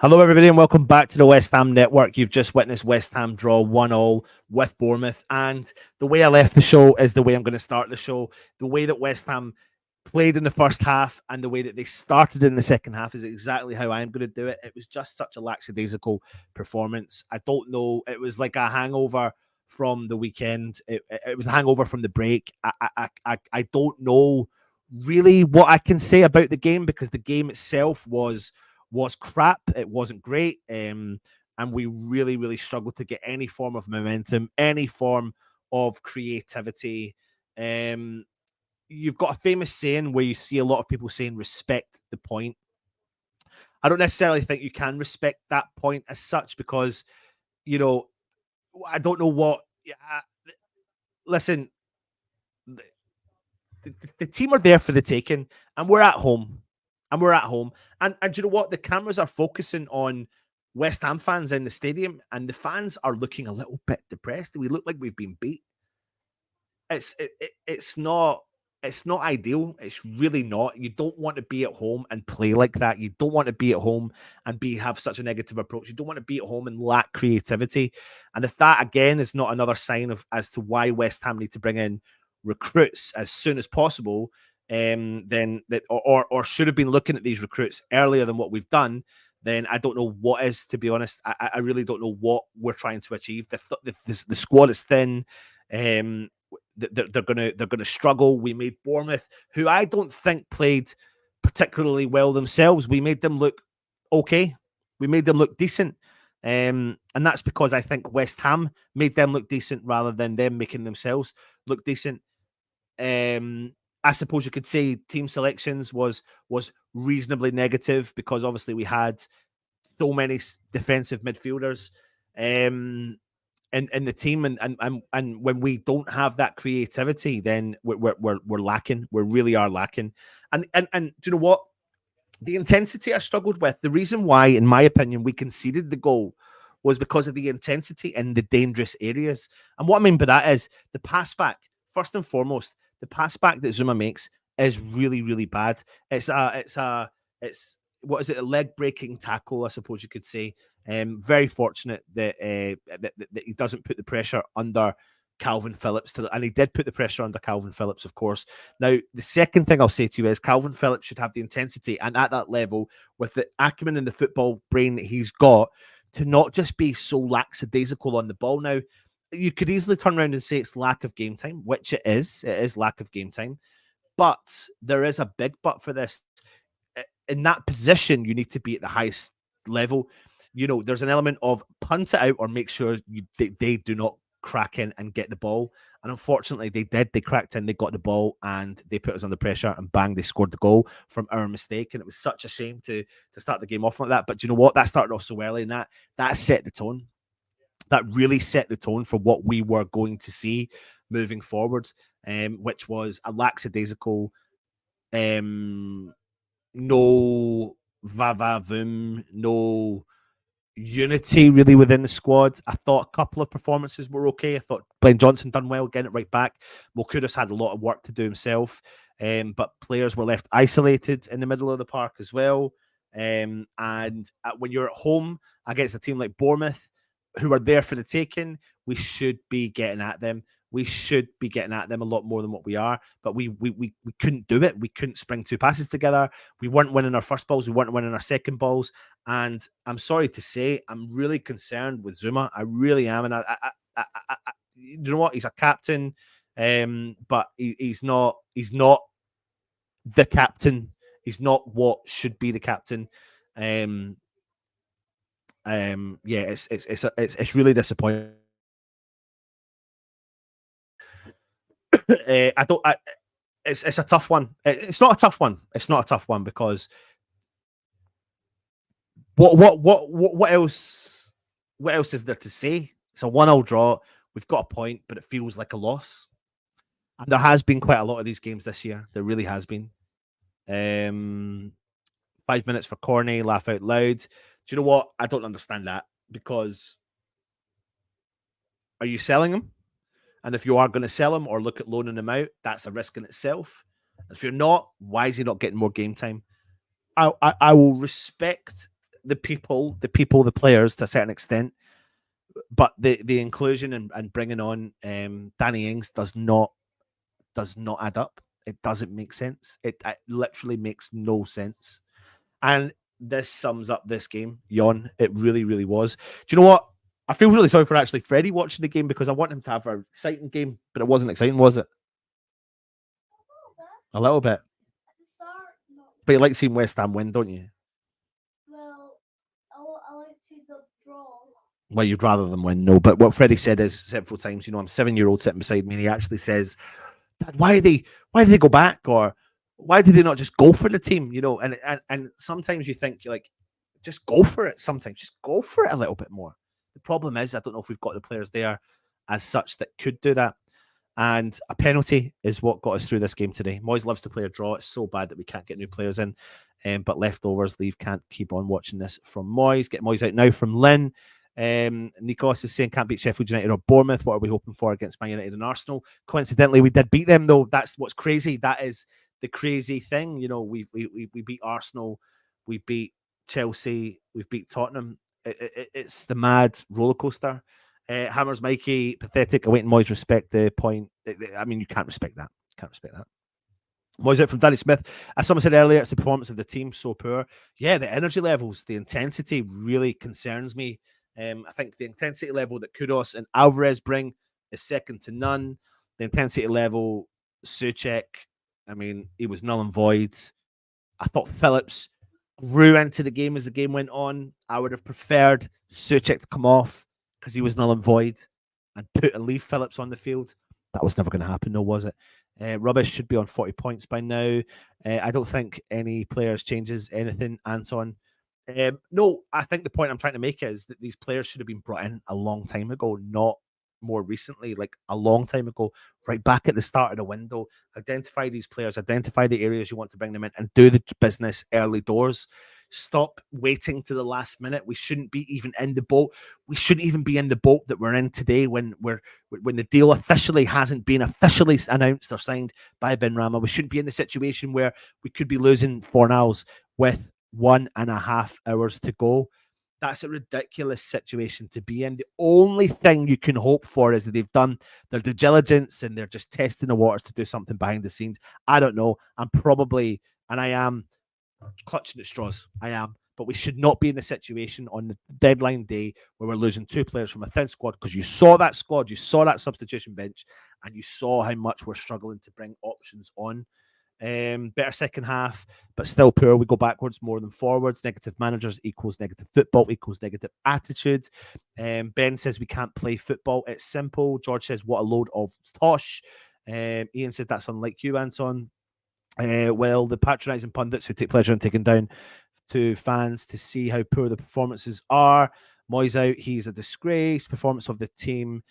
Hello, everybody, and welcome back to the West Ham Network. You've just witnessed West Ham draw 1-1 with Bournemouth. And the way I left the show is the way I'm going to start the show. The way that West Ham played in the first half and the way that they started in the second half is exactly how I'm going to do it. It was just such a lackadaisical performance. I don't know. It was like a hangover from the weekend. It was a hangover from the break. I don't know really what I can say about the game because the game itself was crap. It wasn't great. And we really struggled to get any form of momentum, any form of creativity. Um, you've got a famous saying where you see a lot of people saying respect the point. I don't necessarily think you can respect that point as such because, you know, I don't know what. Yeah, listen, the, the team are there for the taking, and we're at home. And we're at home. And you know what? The cameras are focusing on West Ham fans in the stadium, and the fans are looking a little bit depressed. We look like we've been beat. It's not ideal. It's really not. You don't want to be at home and play like that. You don't want to be at home and have such a negative approach. You don't want to be at home and lack creativity. And if that again is not another sign of as to why West Ham need to bring in recruits as soon as possible, then that or should have been looking at these recruits earlier than what we've done. Then I don't know what is, to be honest. I really don't know what we're trying to achieve. The squad is thin. Um, they're gonna struggle. We made Bournemouth, who I don't think played particularly well themselves. We made them look okay. We made them look decent. And that's because I think West Ham made them look decent rather than them making themselves look decent. I suppose you could say team selections was reasonably negative because obviously we had so many defensive midfielders. In the team, and when we don't have that creativity, then we're lacking. We really are lacking. And do you know what? The intensity I struggled with. The reason why, in my opinion, we conceded the goal was because of the intensity in the dangerous areas. And what I mean by that is the pass back. First and foremost, the pass back that Zuma makes is really bad. It's what is it? A leg breaking tackle, I suppose you could say. Very fortunate that he doesn't put the pressure under Calvin Phillips, and he did put the pressure under Calvin Phillips, of course. Now, the second thing I'll say to you is Calvin Phillips should have the intensity, and at that level, with the acumen and the football brain that he's got, to not just be so lackadaisical on the ball. Now, you could easily turn around and say it's lack of game time, which it is. It is lack of game time. But there is a big but for this. In that position, you need to be at the highest level. There's an element of punt it out or make sure they do not crack in and get the ball. And unfortunately, they did. They cracked in, they got the ball, and they put us under pressure, and bang, they scored the goal from our mistake. And it was such a shame to start the game off like that. But you know what? That started off so early, and that set the tone. That really set the tone for what we were going to see moving forward, which was a lackadaisical, no va-va-voom, no unity really within the squad. I thought a couple of performances were okay. I thought Glenn Johnson done well getting it right back. Mokudas had a lot of work to do himself, but players were left isolated in the middle of the park as well. And when you're at home against a team like Bournemouth, who are there for the taking, we should be getting at them. We should be getting at them a lot more than what we are, but we couldn't do it. We couldn't spring two passes together. We weren't winning our first balls. We weren't winning our second balls. And I'm sorry to say, I'm really concerned with Zuma. I really am. And you know what? He's a captain, but he's not the captain. He's not what should be the captain. Yeah, it's really disappointing. I don't. It's a tough one. It's not a tough one. It's not a tough one because what else? What else is there to say? It's a 1-0 draw. We've got a point, but it feels like a loss. And there has been quite a lot of these games this year. There really has been. 5 minutes for Corney, laugh out loud. Do you know what? I don't understand that because are you selling him? And if you are going to sell him or look at loaning him out, that's a risk in itself. And if you're not, why is he not getting more game time? I will respect the players to a certain extent, but the inclusion and bringing on Danny Ings does not add up. It doesn't make sense. It literally makes no sense. And this sums up this game, Yon. It really, really was. Do you know what? I feel really sorry for actually Freddie watching the game because I want him to have an exciting game, but it wasn't exciting, was it? A little bit. But you like seeing West Ham win, don't you? Well, you'd rather them win, no. But what Freddie said is several times, I'm 7-year-old sitting beside me, and he actually says, Dad, why did they go back? Or why did they not just go for the team? And sometimes you think you're like, just go for it. Sometimes just go for it a little bit more. The problem is, I don't know if we've got the players there as such that could do that. And a penalty is what got us through this game today. Moyes loves to play a draw. It's so bad that we can't get new players in. But leftovers leave can't keep on watching this from Moyes. Get Moyes out now from Lynn. Nikos is saying can't beat Sheffield United or Bournemouth. What are we hoping for against Man United and Arsenal? Coincidentally, we did beat them though. That's what's crazy. That is the crazy thing. We beat Arsenal, we beat Chelsea, we've beat Tottenham. It's the mad roller coaster. Hammers Mikey, pathetic. Awaiting Moyes respect the point. I mean, you can't respect that. Can't respect that. Moyes out from Danny Smith. As someone said earlier, it's the performance of the team so poor. Yeah, the energy levels, the intensity really concerns me. I think the intensity level that Kudos and Alvarez bring is second to none. The intensity level, Souček, I mean, he was null and void. I thought Phillips grew into the game as the game went on. I would have preferred Souček to come off because he was null and void and leave Phillips on the field. That was never going to happen, though, was it? Rubbish should be on 40 points by now. I don't think any players changes anything, Anton. No, I think the point I'm trying to make is that these players should have been brought in a long time ago, not more recently, like a long time ago, right back at the start of the window. Identify these players, identify the areas you want to bring them in, and do the business early doors. Stop waiting to the last minute. We shouldn't be even in the boat. We shouldn't even be in the boat that we're in today when the deal officially hasn't been officially announced or signed by Benrahma. We shouldn't be in the situation where we could be losing Fornals with 1.5 hours to go. That's a ridiculous situation to be in. The only thing you can hope for is that they've done their due diligence and they're just testing the waters to do something behind the scenes. I don't know. I am clutching at straws. I am. But we should not be in the situation on the deadline day where we're losing 2 players from a thin squad, because you saw that squad, you saw that substitution bench, and you saw how much we're struggling to bring options on. Better second half, but still poor. We go backwards more than forwards. Negative managers equals negative football equals negative attitudes. Ben says we can't play football. It's simple. George says what a load of tosh. Ian said that's unlike you, Anton. Well, the patronising pundits who take pleasure in taking down to fans to see how poor the performances are. Moyes out. He's a disgrace. Performance of the team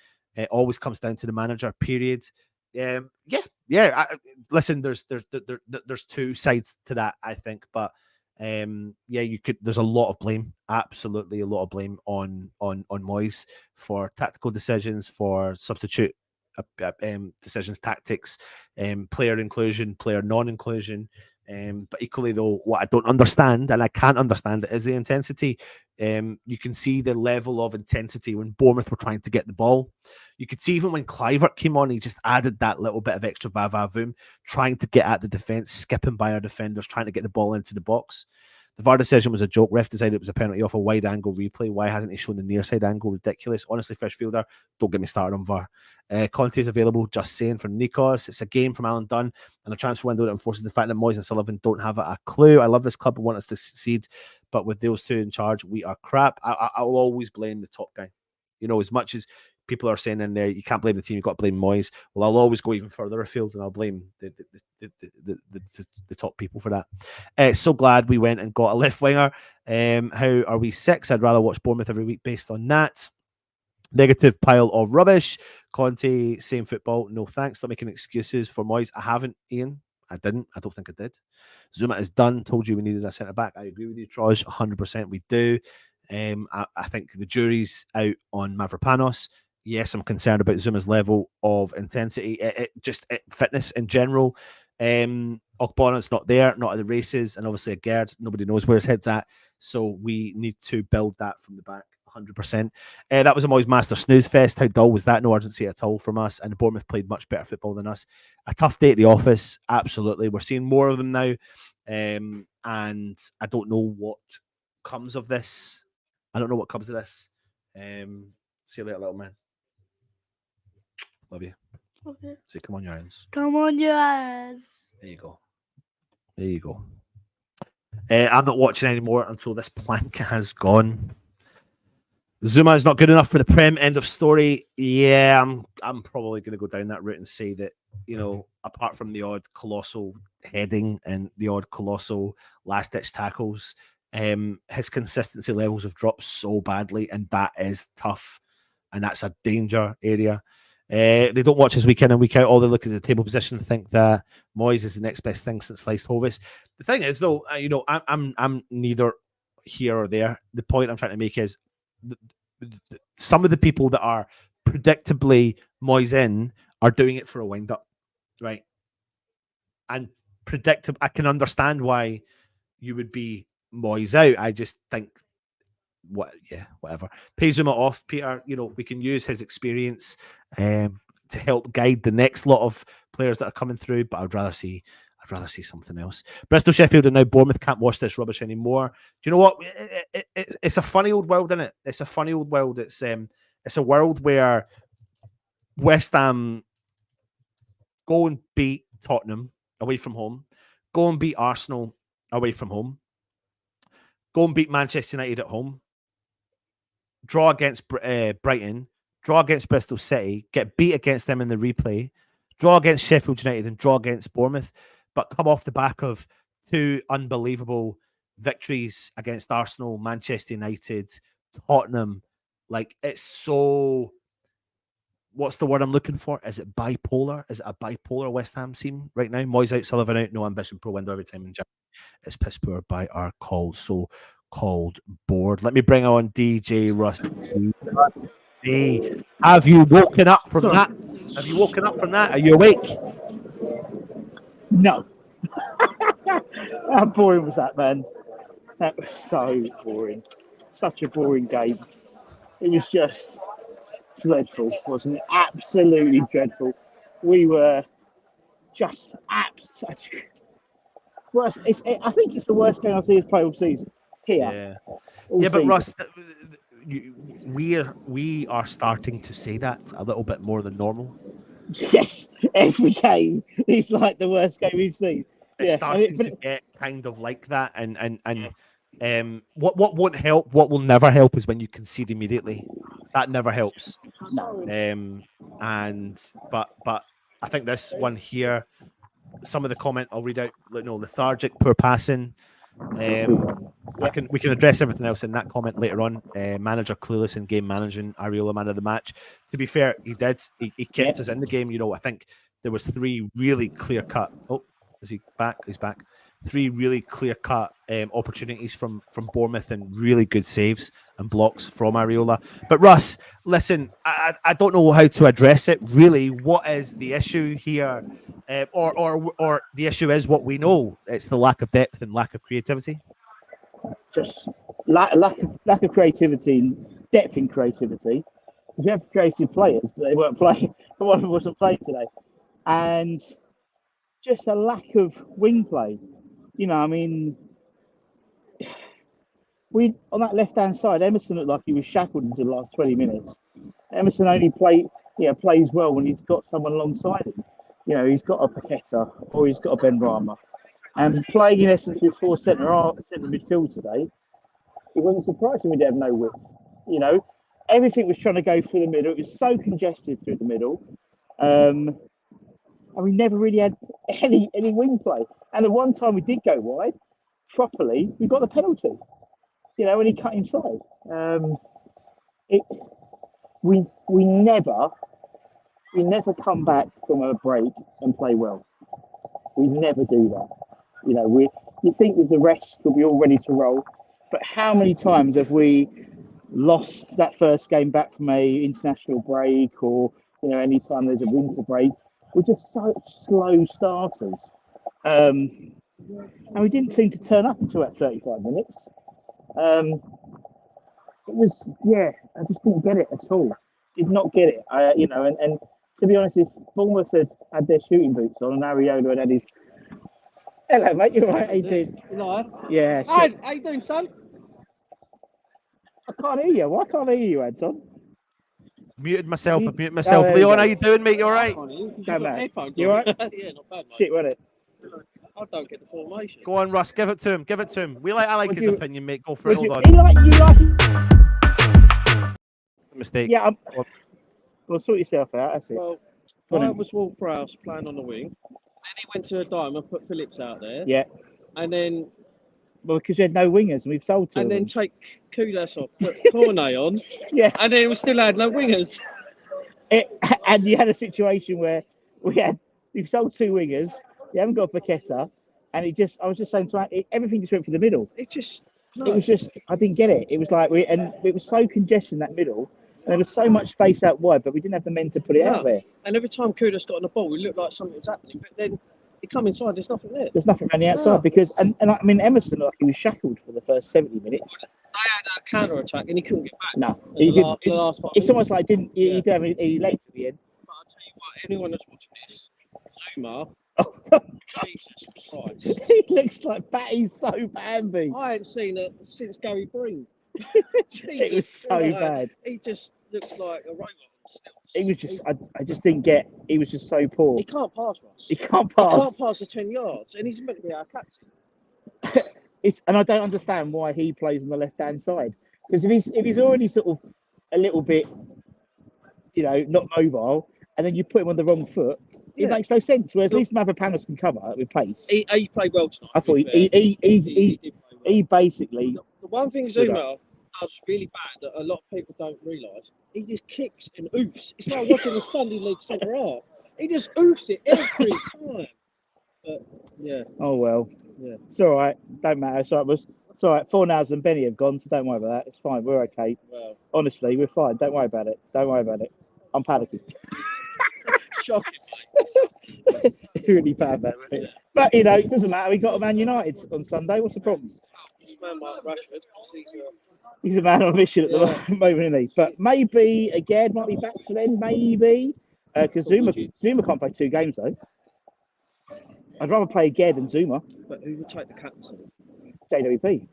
always comes down to the manager. Period. Listen, there's 2 sides to that, I think, but you could. There's a lot of blame, absolutely a lot of blame on Moyes for tactical decisions, for substitute decisions, tactics, player inclusion, player non-inclusion. But equally, though, what I don't understand, and I can't understand it, is the intensity. You can see the level of intensity when Bournemouth were trying to get the ball. You could see even when Kluivert came on, he just added that little bit of extra va-va-voom, trying to get at the defence, skipping by our defenders, trying to get the ball into the box. The VAR decision was a joke. Ref decided it was a penalty off a wide angle replay. Why hasn't he shown the near side angle? Ridiculous. Honestly, Freshfielder, don't get me started on VAR. Conte is available, just saying, from Nikos. It's a game from Alan Dunn and a transfer window that enforces the fact that Moyes and Sullivan don't have a clue. I love this club and want us to succeed, but with those 2 in charge, we are crap. I will always blame the top guy. As much as people are saying in there, you can't blame the team, you've got to blame Moyes. Well, I'll always go even further afield and I'll blame the top people for that. So glad we went and got a left winger. How are we 6? I'd rather watch Bournemouth every week based on that. Negative pile of rubbish. Conte, same football. No thanks. Stop making excuses for Moyes. I haven't, Ian. I didn't. I don't think I did. Zuma is done. Told you we needed a centre back. I agree with you, Troj. 100% we do. I think the jury's out on Mavropanos. Yes, I'm concerned about Zuma's level of intensity, fitness in general. Ogbonna's not there, not at the races, and obviously a Gerd, nobody knows where his head's at. So we need to build that from the back 100%. That was a Moyes Master snooze fest. How dull was that? No urgency at all from us. And Bournemouth played much better football than us. A tough day at the office. Absolutely. We're seeing more of them now. And I don't know what comes of this. I don't know what comes of this. See you later, little man. Love you. Okay. Say, come on, your hands. Come on, your ass. There you go. There you go. I'm not watching anymore until this plank has gone. Zuma is not good enough for the Prem. End of story. Yeah, I'm probably going to go down that route and say that, apart from the odd colossal heading and the odd colossal last-ditch tackles, his consistency levels have dropped so badly, and that is tough, and that's a danger area. They don't watch us week in and week out. All they look at the table position and think that Moyes is the next best thing since sliced Hovis. The thing is, though, I'm neither here or there. The point I'm trying to make is some of the people that are predictably Moyes in are doing it for a wind up, right? And predictable. I can understand why you would be Moyes out. I just think, whatever. Pay Zuma off, Peter. We can use his experience to help guide the next lot of players that are coming through. But I'd rather see something else. Bristol, Sheffield, and now Bournemouth can't watch this rubbish anymore. Do you know what? It's a funny old world, isn't it? It's a funny old world. It's a world where West Ham go and beat Tottenham away from home, go and beat Arsenal away from home, go and beat Manchester United at home, draw against Brighton, draw against Bristol City, get beat against them in the replay, draw against Sheffield United, and draw against Bournemouth, but come off the back of two unbelievable victories against Arsenal, Manchester United, Tottenham. Like, it's so... What's the word I'm looking for? Is it bipolar? Is it a bipolar West Ham team right now? Moyes out, Sullivan out, no ambition, pro window every time in January. It's piss poor by our so-called board. Let me bring on DJ Rusty. Have you woken up from that? Have you woken up from that? Are you awake? No. How boring was that, man? That was so boring. Such a boring game. It was just dreadful, wasn't it? Absolutely dreadful. We were just absolutely worst. I think it's the worst game I've seen us play all season. Here. Yeah, but Russ, we are starting to say that a little bit more than normal. Yes, every game is like the worst game we've seen. It's starting to get kind of like that, and what won't help, what will never help, is when you concede immediately. That never helps. No. But I think this one here, some of the comment I'll read out, lethargic, poor passing. We can address everything else in that comment later on. Manager clueless in game management. Areola man of the match. To be fair, he did. He kept us in the game. I think there was three really clear cut. Oh, is he back? He's back. Three really clear cut opportunities from Bournemouth and really good saves and blocks from Areola. But Russ, listen, I don't know how to address it. Really, what is the issue here? Or the issue is what we know. It's the lack of depth and lack of creativity. Just lack of creativity, depth in creativity. Because we have creative players, but they weren't playing. One of them wasn't playing today, and just a lack of wing play. We on that left-hand side, Emerson looked like he was shackled into the last 20 minutes. Emerson only plays well when he's got someone alongside him. He's got a Paqueta or he's got a Ben Rama. And playing in essence with four centre midfield today, it wasn't surprising we didn't have no width. Everything was trying to go through the middle. It was so congested through the middle. And we never really had any wing play. And the one time we did go wide properly, we got the penalty. When he cut inside. We never come back from a break and play well. We never do that. You think with the rest we'll be all ready to roll, but how many times have we lost that first game back from a international break, or any time there's a winter break? We're just so slow starters, and we didn't seem to turn up until at 35 minutes. It was, yeah, I just didn't get it at all. Did not get it. And to be honest, if Bournemouth had their shooting boots on and Ariola had his. Hello, mate. You're right. He did. Yeah. Hi, how you doing, son? I can't hear you. Why can't I hear you, Anton? Muted myself. You- I've muted myself. there you Leon, go. how you doing, mate? You all right? Don't matter. You all right? Yeah, not bad, mate. Shit, wasn't it? I don't get the formation. Go on, Russ. Give it to him. Give it to him. I like Would his you- opinion, mate. Go for it. Would Hold you on. like? Mistake. Yeah. Well, sort yourself out. That's it. Well, Go on I then. was Wolf Prowse playing on the wing. Then he went to a diamond, put Phillips out there. Yeah. And then Well, because you had no wingers and we've sold two. and of then them. take Kudas off, put Cornet on. Yeah. And then we still had no wingers. And you had a situation where we've sold two wingers. You haven't got Paqueta, and I was just saying to Andy, everything just went for the middle. It just It was just, I didn't get it. It was like it was so congested in that middle. And there was so much space out wide, but we didn't have the men to put it out there. And every time Kudas got on the ball, it looked like something was happening. But then he come inside, there's nothing there. There's nothing around the outside No. because, and I mean, Emerson, like he was shackled for the first 70 minutes. They had a counter attack and he couldn't get back. No, in he the didn't. the last 5 It's minutes. almost like he Yeah. didn't have any legs at the end. But I'll tell you what, anyone that's watching this, Zuma, Jesus Christ. He looks like Batty's so Bambi. I ain't seen it since Gary Breen. It was so bad. He just looks like a robot. He was just, I just didn't get. He was just so poor. He can't pass us. He can't He pass. can't pass the 10 yards, and he's meant to be our captain. And I don't understand why he plays on the left hand side because if he's already sort of a little bit, not mobile, and then you put him on the wrong foot, Yeah. it makes no sense. Whereas at least Mavropanos can cover with pace. He played well tonight. I thought to be fair. he did play well. basically. The one thing stood Zuma does really bad that a lot of people don't realise, he just kicks and oofs. It's like watching the Sunday League centre half. He just oofs it every time. But yeah, Oh well, Yeah. it's all right. Don't matter. It's all right. It's all right. 4 Nows and Benny have gone, so don't worry about that. It's fine. We're okay. well, Honestly, we're fine. Don't worry about it. Don't worry about it. I'm panicking. shocking. Really bad, man. Yeah. But it doesn't matter. We got a Man United on Sunday. What's the problem? This man like Rashford, He's a man on a mission at the Yeah. moment, isn't he? But maybe again might be back for them. Maybe because Zuma can't play 2 games though. I'd rather play Ged than Zuma. but who would take the captaincy? JWP. Give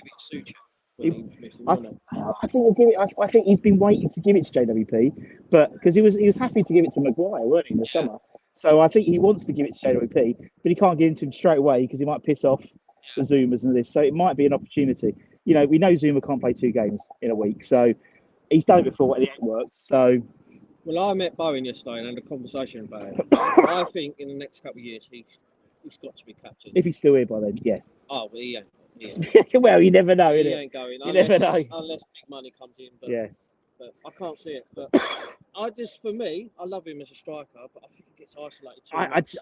it Sucha. He- When he was missing, I, wasn't it? I think he'll give it. I think he's been waiting to give it to JWP, but because he was happy to give it to Maguire, weren't he, in the summer? So I think he wants to give it to JWP, but he can't give it to him straight away because he might piss off the Zumas and this. So it might be an opportunity. We know Zuma can't play 2 games in a week, so he's done it before and it ain't worked. So Well, I met Bowen yesterday and had a conversation about it. I think in the next couple of years he's got to be captain. if he's still here by then, yeah. Oh, well, he ain't. Well, you never know, He innit? ain't going You never know. unless big money comes in. But, Yeah. but I can't see it. But for me, I love him as a striker, but I think he gets isolated too much.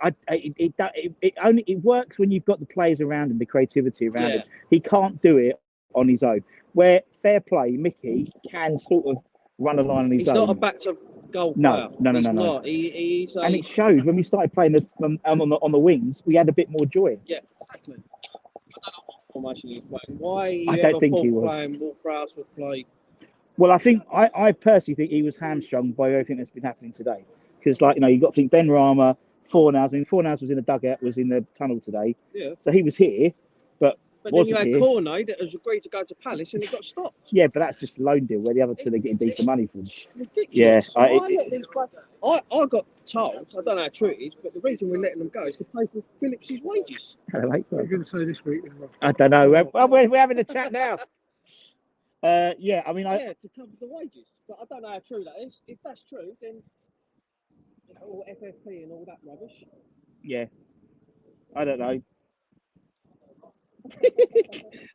It works when you've got the players around him, the creativity around Yeah. him. He can't do it on his own. Where fair play, Mickey can sort of run a line on his He's own. not a back to goal No, player. no, He's no. not. He's a, And it showed when we started playing on the wings. We had a bit more joy. yeah, exactly. I don't know what formation he's playing. Why you I don't ever think thought he was. playing Wolf Prowse would play? Well, I personally think he was hamstrung by everything that's been happening today. Because you got to think Ben Rama, 4 Nows. I mean, 4 Nows was in the dugout, was in the tunnel today, Yeah. so he was here. But then you wasn't had here. Cornet that has agreed to go to Palace and he got stopped. Yeah, but that's just a loan deal where the other two are getting decent money from. It's ridiculous. Yeah, Why let them play? I got told, I don't know how true it is, but the reason we're letting them go is to pay for Phillips' wages. Hello, mate. What are you going to say this week? I don't know. We're having a chat now. Yeah, I mean, Yeah, to cover the wages. But I don't know how true that is. If that's true, then all FFP and all that rubbish. yeah, I don't know.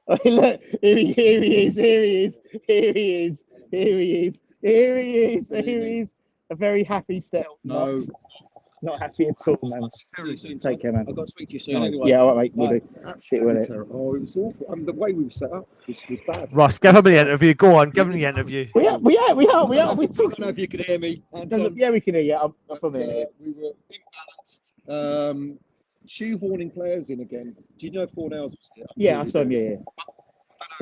Oh, look, here he is. A very happy step. No. Not happy at all, man. See you soon, Take care, man. I've got to speak to you soon Nice. anyway. Yeah, all right, mate. We'll Bye. do. Absolutely wasn't it? terrible. Oh, it was awful. I mean, the way we were set up was bad. Russ, give him the interview. Go on, give him the interview. We are. We I don't know if you can hear me. Anton. Yeah, we can hear you. I'm But, from here. we were imbalanced. Shoehorning players in again. Do you know 4 Nows was here? Yeah, I saw him. Yeah. I don't know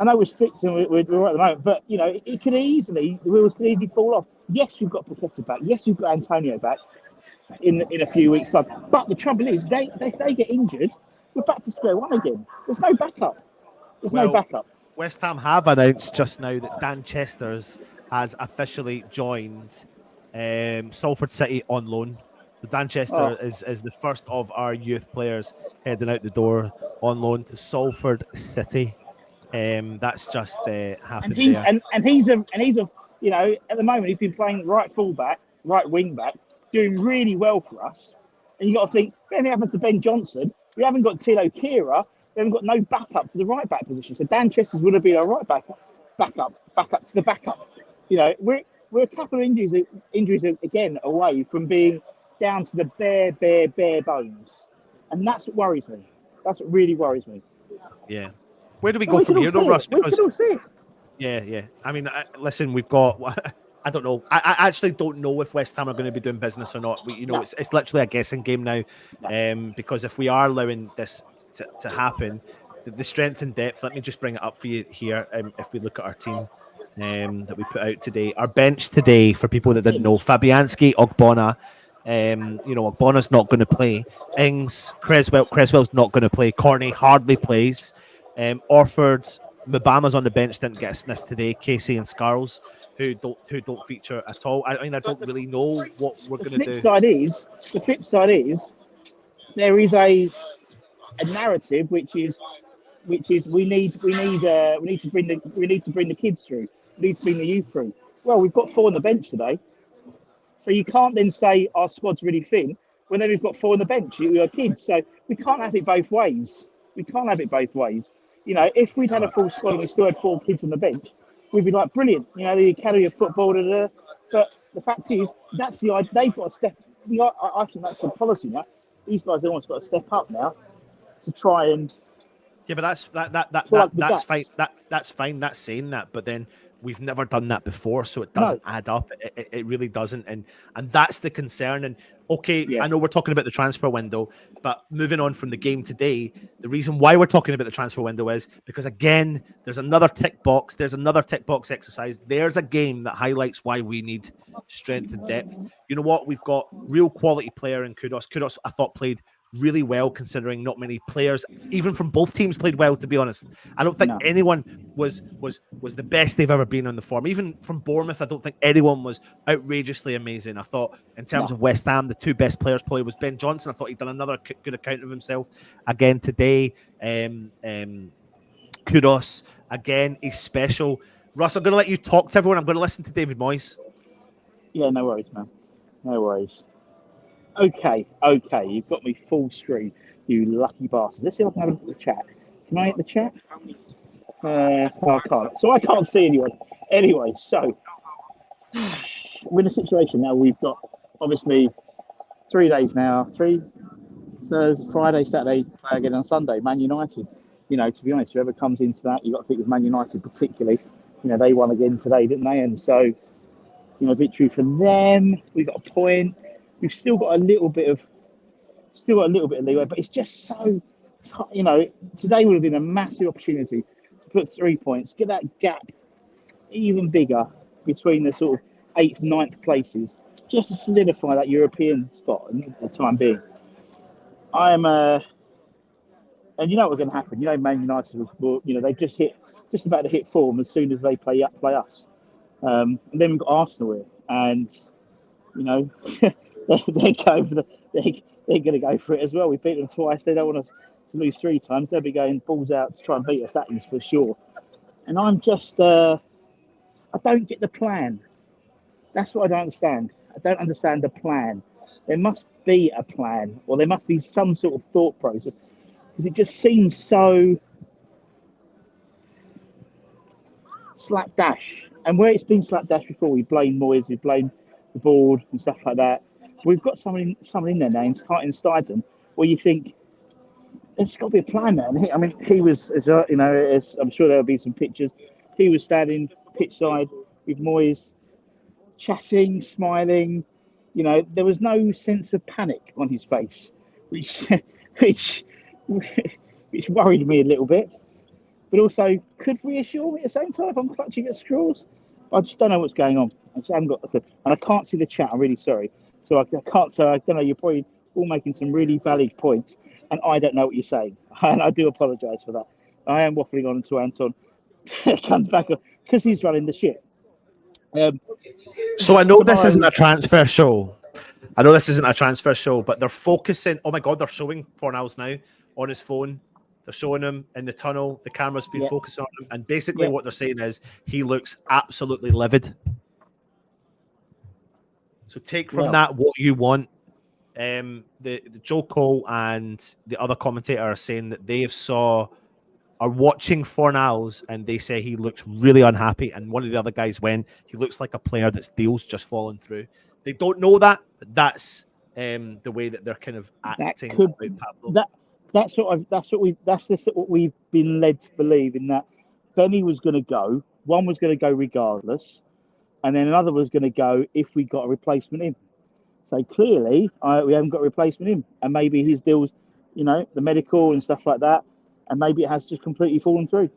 I know we're sixth and we're right at the moment, but it could easily, the wheels could easily fall off. Yes, we've got Paqueta back. Yes, we've got Antonio back in a few weeks' time. But the trouble is, if they get injured, we're back to square one again. There's no backup. There's no backup. West Ham have announced just now that Dan Chesters has officially joined Salford City on loan. So Dan Chester is the first of our youth players heading out the door on loan to Salford City. That's just happened there. And he's a at the moment he's been playing right fullback, right wing back, doing really well for us. And you got to think, if anything happens to Ben Johnson, we haven't got Tilo Kira, we haven't got no backup to the right back position. So Dan Chesters would have been our right backup to the backup. We're a couple of injuries again away from being down to the bare bones, and that's what worries me. That's what really worries me. Yeah. Where do we go from here, though, Russ? We can all see it. Yeah. I mean, listen, we've got. I don't know. I actually don't know if West Ham are going to be doing business or not. It's literally a guessing game now, because if we are allowing this to happen, the strength and depth. Let me just bring it up for you here. If we look at our team that we put out today, our bench today, for people that didn't know, Fabianski, Ogbonna. Ogbona's not going to play. Ings, Creswell's not going to play. Corney hardly plays. Orford, Mbama's on the bench, didn't get a sniff today. Casey and Scarles, who don't feature at all. I mean, I don't really know what we're going to do. The flip side is there is a narrative which is we need to bring the kids through. We need to bring the youth through. Well, we've got 4 on the bench today. So you can't then say our squad's really thin when then we've got 4 on the bench. We are kids, so we can't have it both ways. If we'd had a full squad and we still had 4 kids on the bench, we'd be like, brilliant. The Academy of Football. But the fact is, that's the idea. They've got to step. I think that's the policy now. These guys have almost got to step up now to try and. Yeah, but that's fine. That's fine. That's saying that, but then we've never done that before, so it doesn't add up. It really doesn't, and that's the concern. And I know we're talking about the transfer window, but moving on from the game today, the reason why we're talking about the transfer window is because, again, there's another tick box. There's another tick box exercise. There's a game that highlights why we need strength and depth. You know what? We've got real quality player in Kudos. Kudos, I thought, played really well, considering not many players, even from both teams, played well. To be honest, I don't think anyone was the best they've ever been on the form. Even from Bournemouth, I don't think anyone was outrageously amazing. I thought, in terms of West Ham, the 2 best players probably was Ben Johnson. I thought he'd done another good account of himself again today. Kudos again, he's special. Russ, I'm going to let you talk to everyone. I'm going to listen to David Moyes. Yeah, no worries, man. No worries. Okay, you've got me full screen, you lucky bastard. Let's see if I can have a look at the chat. Can I hit the chat? I can't. So I can't see anyone. Anyway, so we're in a situation now. We've got obviously 3 days now. Thursday, Friday, Saturday, play again on Sunday. Man United. To be honest, whoever comes into that, you've got to think of Man United particularly. They won again today, didn't they? And so, victory for them. We got a point. We've still got a little bit of leeway, but it's just so, today would have been a massive opportunity to put 3 points, get that gap even bigger between the sort of 8th, 9th places, just to solidify that European spot at the time being. And you know what's going to happen. Man United will, they've just about to hit form as soon as they play us. And then we've got Arsenal here, and they're going to go for it as well. We beat them twice. They don't want us to lose 3 times. They'll be going balls out to try and beat us. That is for sure. And I'm just, I don't get the plan. That's what I don't understand. I don't understand the plan. There must be a plan, or there must be some sort of thought process, because it just seems so slapdash. And where it's been slapdash before, we blame Moyes, we blame the board and stuff like that. We've got someone in there now in Stuyton where you think there's got to be a plan, man. I mean, he was, as I'm sure there'll be some pictures. He was standing pitch side with Moyes, chatting, smiling. There was no sense of panic on his face, which worried me a little bit. but also could reassure me at the same time if I'm clutching at straws. I just don't know what's going on. I just haven't got the, and I can't see the chat. I'm really sorry. So I can't. So I don't know. You're probably all making some really valid points, and I don't know what you're saying, and I do apologise for that. I am waffling on until Anton comes back because he's running the ship. So I know this isn't tomorrow- a transfer show. I know this isn't a transfer show, but they're focusing. Oh my God, they're showing Fornals now on his phone. They're showing him in the tunnel. The camera's been Yeah. focusing on him. And basically Yeah. what they're saying is he looks absolutely livid. So take from Well. that what you want. The Joe Cole and the other commentator are saying that they are watching Fornals and they say he looks really unhappy. And one of the other guys went, he looks like a player that's deals just falling through. They don't know that, but that's the way that they're kind of acting could- about Pablo. That's what we've been led to believe in, that Benny was going to go. One was going to go regardless, and then another was going to go if we got a replacement in. So clearly, we haven't got a replacement in, and maybe his deals, the medical and stuff like that, and maybe it has just completely fallen through.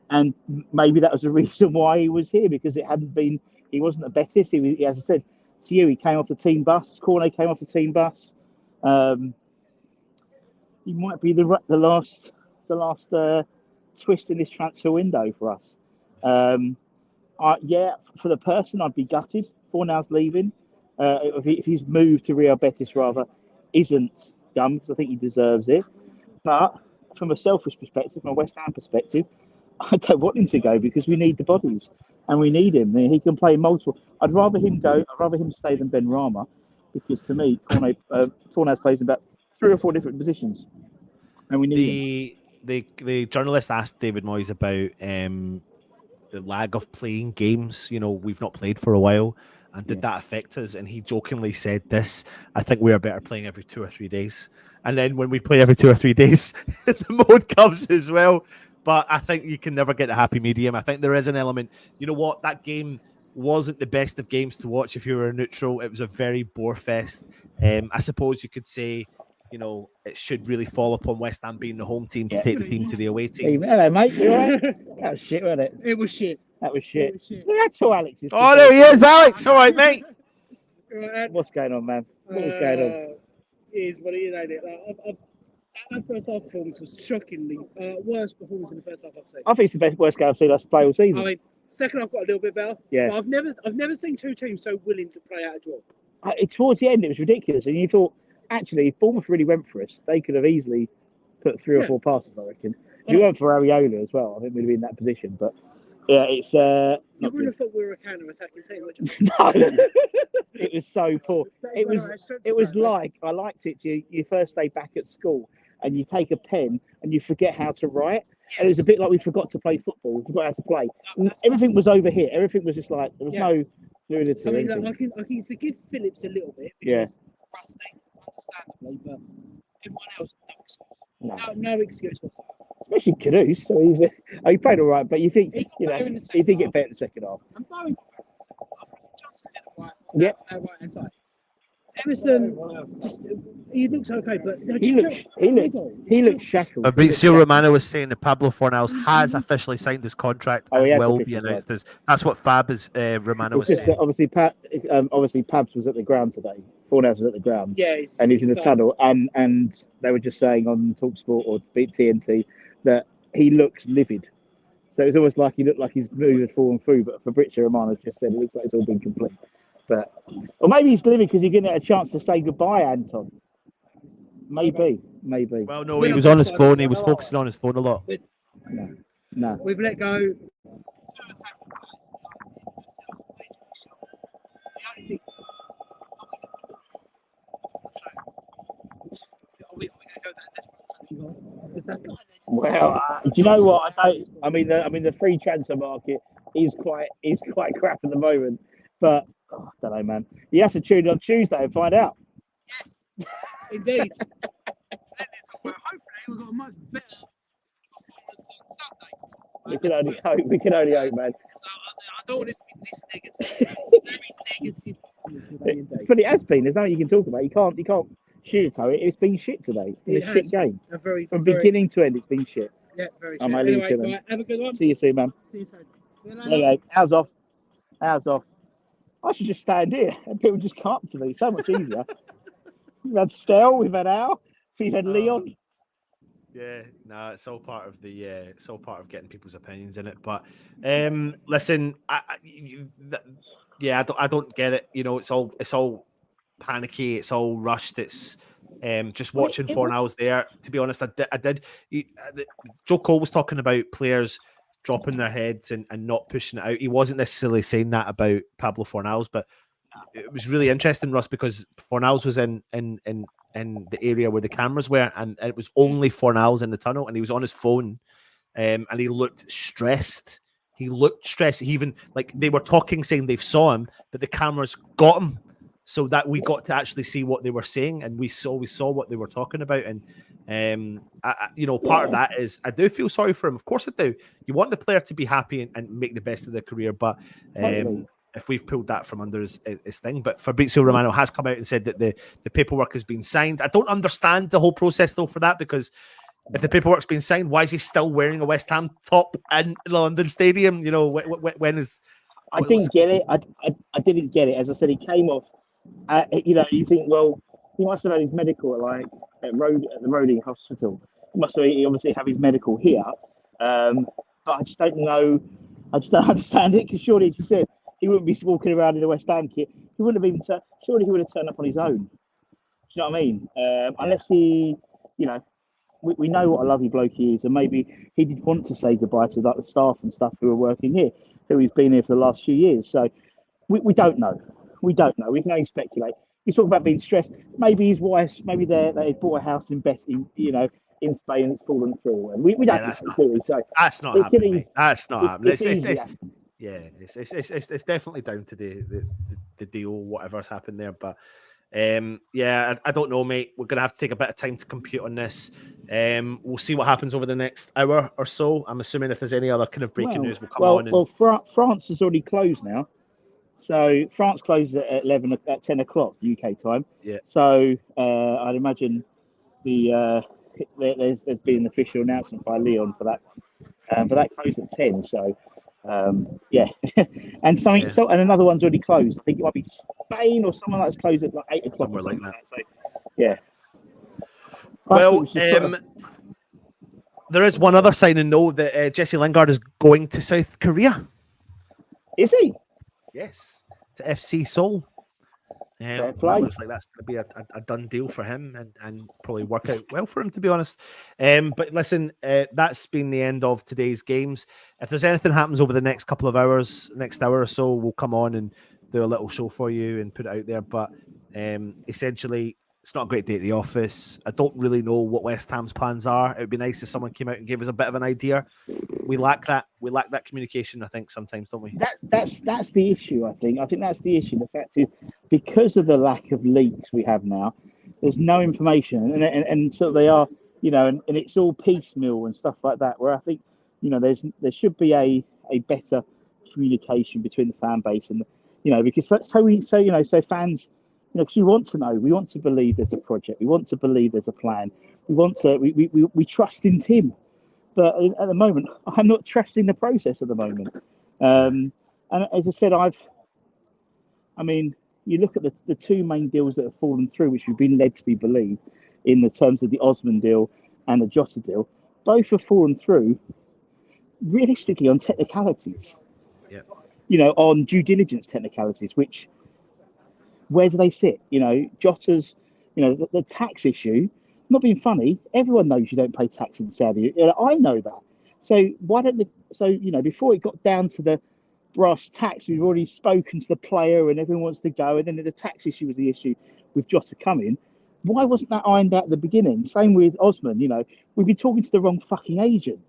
And maybe that was the reason why he was here, because it hadn't been. He wasn't at Betis. He was, as I said to you, he came off the team bus. Cornet came off the team bus. He might be the last twist in this transfer window for us. Yeah, for the person, I'd be gutted. Fornals leaving. If his move to Real Betis rather isn't done, because I think he deserves it. But from a selfish perspective, from a West Ham perspective, I don't want him to go because we need the bodies and we need him. He can play multiple. I'd rather him go. I'd rather him stay than Ben Rama, because to me, Fornals plays in about 3 or 4 different positions, and we need him. The journalist asked David Moyes about the lag of playing games. We've not played for a while, and did that affect us? And he jokingly said this: I think we are better playing every 2 or 3 days. And then when we play every 2 or 3 days, the mode comes as well. But I think you can never get a happy medium. I think there is an element. You know what? That game wasn't the best of games to watch if you were a neutral. It was a very bore fest. I suppose you could say, it should really fall upon West Ham being the home team to take the team to the away team. Hello, mate. You all right? That was shit, wasn't it? It was shit. That was shit. It was shit. That's how Alex is. Oh, there he is, Alex. All right, mate. What's going on, man? What's going on? It is what it is, ain't it? That first half performance was shockingly worst performance in the first half I've seen. I think it's the worst game I've seen us play all season. I mean, second half got a little bit better. Yeah. But I've never seen 2 teams so willing to play out a draw. Towards the end, it was ridiculous, and you thought, actually, if Bournemouth really went for us, they could have easily put 3 or 4 passes, I reckon. If it weren't for Areola as well, I think we'd have been in that position. But yeah, it's you wouldn't have thought we were a counter-attacking team, would you? no, it was so poor. It was like, I liked it. Your first day back at school, and you take a pen and you forget how to write. And it was a bit like we forgot to play football. We forgot how to play. Everything was over here. Everything was just like, there was no fluidity. I mean, I can forgive Phillips a little bit because rusty, understandably, but everyone else, no excuse whatsoever. Especially Caduce. So he played all right, but you think he did get better in the second half. And Bowen got better in the second half. Johnson did it right. Right hand side. Emerson, he looks okay, but he looks shackled. Fabrizio Romano was saying that Pablo Fornals has officially signed his contract and will be announced as. That's what Romano was saying. Obviously, Pabs was at the ground today. Fornals was at the ground. Yeah, and he's in the tunnel. And they were just saying on TalkSport or TNT that he looks livid. So it's almost like he looked like his move had fallen through. But Fabrizio Romano just said it looks like it's all been complete. But, or maybe he's living because he didn't get a chance to say goodbye, Anton. Maybe. Well, no, he was on his phone. He was focusing on his phone a lot. No. We've let go. Well, do you know what? I mean, the free transfer market is quite crap at the moment. But I don't know, man. You have to tune in on Tuesday and find out. Yes, indeed. Hopefully, we've got a much better performance on Sunday. We can only hope, man. So I don't want it to be this negative. Very negative. But it has been. There's nothing you can talk about. You can't sugarcoat it. It's been shit today. It's been a shit game. From beginning to end, it's been shit. Yeah, very I true. might leave you Anyway, to them. right, have a good one. See you soon, man. See you soon. See you There later. you go. Hours off. Hours off. I should just stand here and people just come up to me. So much easier. We've had Stell, we've had Al, we've had Leon. Yeah, no, it's all part of the it's all part of getting people's opinions in it. But listen, I don't get it. You know, it's all panicky, it's all rushed. It's just Well, watching it Fornals there. To be honest, I did. Joe Cole was talking about players dropping their heads and not pushing it out. He wasn't necessarily saying that about Pablo Fornals, but it was really interesting, Russ, because Fornals was in the area where the cameras were, and it was only Fornals in the tunnel, and he was on his phone, and he looked stressed. He looked stressed. He even like they were talking, saying they've saw him, but the cameras got him, so that we got to actually see what they were saying, and we saw what they were talking about, and part of that is I do feel sorry for him. Of course, I do. You want the player to be happy and make the best of their career, but Totally. if we've pulled that from under his thing. But Fabrizio Romano has come out and said that the paperwork has been signed. I don't understand the whole process though for that, because if the paperwork's been signed, why is he still wearing a West Ham top in London Stadium? You know, when is? I didn't get it. I didn't get it. As I said, he came off. You think, well, he must have had his medical at the Roding Hospital. He obviously have his medical here. But I just don't know. I just don't understand it, because surely, as you said, he wouldn't be walking around in a West Ham kit. He wouldn't have even. Surely he would have turned up on his own. Do you know what I mean? Unless he, we know what a lovely bloke he is, and maybe he did want to say goodbye to like the staff and stuff who are working here, who he's been here for the last few years. So we don't know. We don't know. We can only speculate. He's talking about being stressed. Maybe his wife, maybe they bought a house in in Spain, and it's fallen through. And we don't know, do we? So That's not happening, mate. That's not happening. It's easy. It's definitely down to the deal, whatever's happened there. But I don't know, mate. We're gonna have to take a bit of time to compute on this. We'll see what happens over the next hour or so. I'm assuming if there's any other kind of breaking news, we'll come on. Well, France has already closed now. So France closes at 10 o'clock UK time. Yeah. So I'd imagine there's been an official announcement by Leon for that, but that closed at 10. So and and another one's already closed. I think it might be Spain or someone that's closed at like 8 o'clock or something like that. So yeah. Well, there is one other signing though that Jesse Lingard is going to South Korea. Is he? Yes, to FC Seoul. That looks like that's going to be a done deal for him and probably work out well for him, to be honest. But listen, that's been the end of today's games. If there's anything happens over the next couple of hours, next hour or so, we'll come on and do a little show for you and put it out there. But essentially, it's not a great day at the office. I don't really know what West Ham's plans are. It would be nice if someone came out and gave us a bit of an idea. We lack that. We lack that communication, I think, sometimes, don't we? That's the issue, I think. I think that's the issue. The fact is, because of the lack of leaks we have now, there's no information. And so they are, and it's all piecemeal and stuff like that, where I think, there should be a better communication between the fan base and, because so fans, because we want to know, we want to believe there's a project, we want to believe there's a plan, we trust in Tim. But at the moment, I'm not trusting the process at the moment. And as I said, you look at the two main deals that have fallen through, which we've been led to be believed in the terms of the Osman deal and the Jota deal, both have fallen through realistically on technicalities. Yeah. On due diligence technicalities, which, where do they sit? Jota's, the tax issue. Not being funny, everyone knows you don't pay tax in Saudi. I know that. So why don't before it got down to the brass tacks, we've already spoken to the player and everyone wants to go, and then the tax issue was the issue with Jota coming. Why wasn't that ironed out at the beginning? Same with Osman. We've been talking to the wrong fucking agent.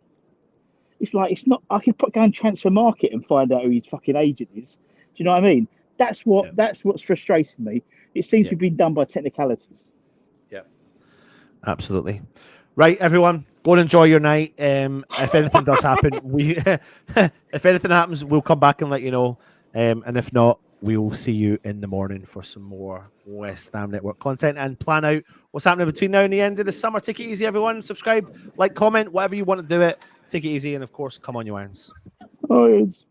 It's like, it's not. I could go on Transfer Market and find out who his fucking agent is. Do you know what I mean? That's what's frustrating me. It seems to be been done by technicalities. Yeah. Absolutely. Right, everyone, go and enjoy your night. If anything does happen, if anything happens, we'll come back and let you know. And if not, we will see you in the morning for some more West Ham Network content and plan out what's happening between now and the end of the summer. Take it easy, everyone. Subscribe, like, comment, whatever you want to do it. Take it easy, and of course, come on, you irons. Oh, it's